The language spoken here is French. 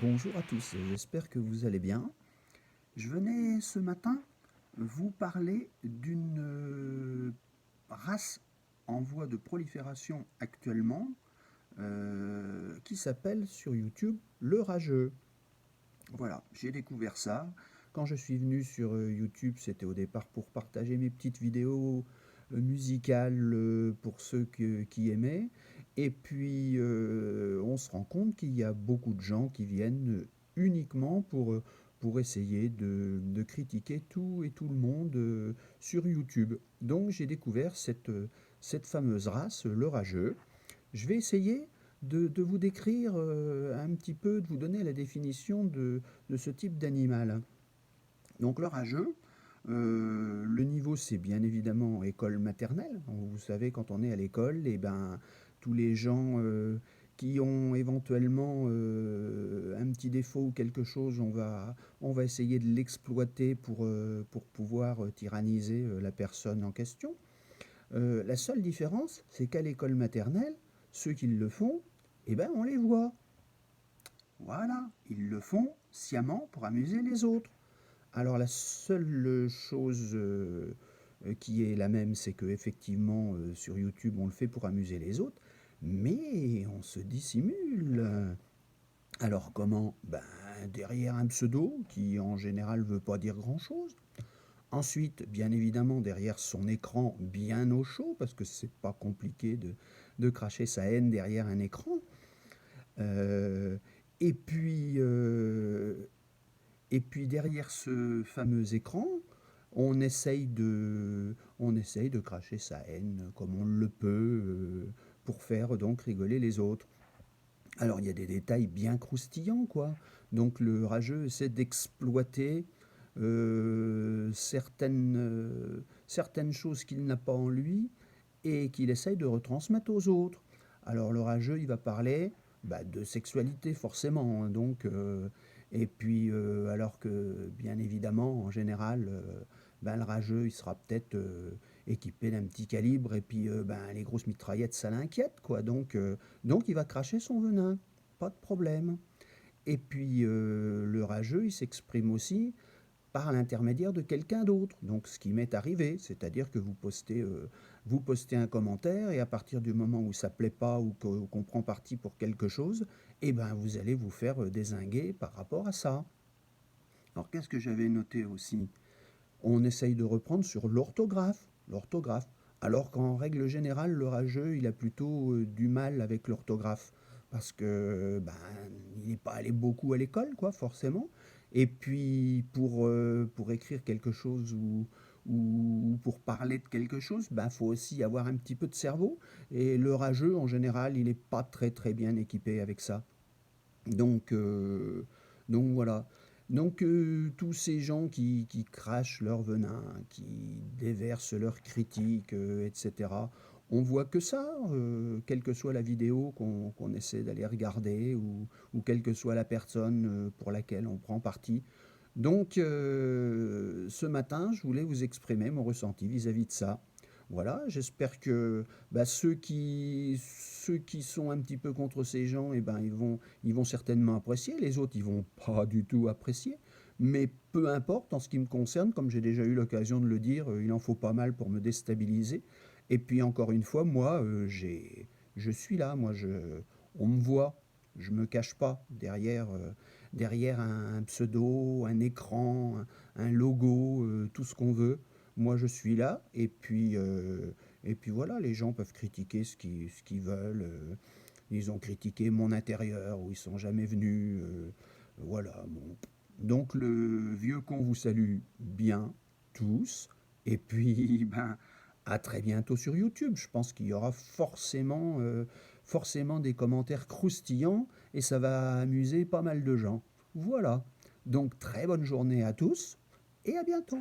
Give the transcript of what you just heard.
Bonjour à tous, j'espère que vous allez bien. Je venais ce matin vous parler d'une race en voie de prolifération actuellement qui s'appelle sur YouTube le rageux. Voilà, j'ai découvert ça. Quand je suis venu sur YouTube, c'était au départ pour partager mes petites vidéos musicales pour ceux qui aimaient. Et puis, on se rend compte qu'il y a beaucoup de gens qui viennent uniquement pour essayer de critiquer tout et tout le monde sur YouTube. Donc, j'ai découvert cette fameuse race, le rageux. Je vais essayer de vous décrire un petit peu, de vous donner la définition de ce type d'animal. Donc le rageux, le niveau c'est bien évidemment école maternelle. Vous savez, quand on est à l'école, et ben, tous les gens qui ont éventuellement un petit défaut ou quelque chose, on va essayer de l'exploiter pour pouvoir tyranniser la personne en question. La seule différence, c'est qu'à l'école maternelle, ceux qui le font, eh ben, on les voit. Voilà, ils le font sciemment pour amuser les autres. Alors la seule chose qui est la même, c'est que effectivement sur YouTube on le fait pour amuser les autres, mais on se dissimule. Alors comment? Ben, derrière un pseudo qui en général veut pas dire grand-chose. Ensuite, bien évidemment, derrière son écran bien au chaud, parce que c'est pas compliqué de cracher sa haine derrière un écran. Euh, et puis, euh, et puis derrière ce fameux écran, on essaye de cracher sa haine comme on le peut pour faire donc rigoler les autres. Alors il y a des détails bien croustillants, quoi. Donc le rageux essaie d'exploiter certaines choses qu'il n'a pas en lui et qu'il essaye de retransmettre aux autres. Alors le rageux, il va parler de sexualité forcément, hein, donc et puis alors que bien évidemment en général, le rageux il sera peut-être équipé d'un petit calibre et puis les grosses mitraillettes ça l'inquiète quoi, donc il va cracher son venin, pas de problème. Et puis le rageux il s'exprime aussi par l'intermédiaire de quelqu'un d'autre. Donc ce qui m'est arrivé, c'est-à-dire que vous postez un commentaire et à partir du moment où ça ne plaît pas ou qu'on prend parti pour quelque chose, eh ben vous allez vous faire dézinguer par rapport à ça. Alors qu'est-ce que j'avais noté aussi? On essaye de reprendre sur l'orthographe. Alors qu'en règle générale, le rageux, il a plutôt du mal avec l'orthographe. Parce que il n'est pas allé beaucoup à l'école, quoi, forcément. Et puis, pour écrire quelque chose ou pour parler de quelque chose, faut aussi avoir un petit peu de cerveau. Et le rageux, en général, il n'est pas très très bien équipé avec ça. Donc, euh, donc voilà. Donc tous ces gens qui crachent leur venin, qui déversent leurs critiques, etc., on voit que ça, quelle que soit la vidéo qu'on essaie d'aller regarder ou quelle que soit la personne pour laquelle on prend parti. Donc ce matin, je voulais vous exprimer mon ressenti vis-à-vis de ça. Voilà, j'espère que ceux qui sont un petit peu contre ces gens, ils vont certainement apprécier. Les autres, ils vont pas du tout apprécier. Mais peu importe, en ce qui me concerne, comme j'ai déjà eu l'occasion de le dire, il en faut pas mal pour me déstabiliser. Et puis encore une fois, moi, je suis là, on me voit, je me cache pas derrière un pseudo, un écran, un logo, tout ce qu'on veut. Moi, je suis là, et puis voilà, les gens peuvent critiquer ce qu'ils veulent. Ils ont critiqué mon intérieur, où ils sont jamais venus. Voilà, bon. Donc, le vieux con vous salue bien, tous. Et puis, à très bientôt sur YouTube. Je pense qu'il y aura forcément des commentaires croustillants, et ça va amuser pas mal de gens. Voilà. Donc, très bonne journée à tous, et à bientôt.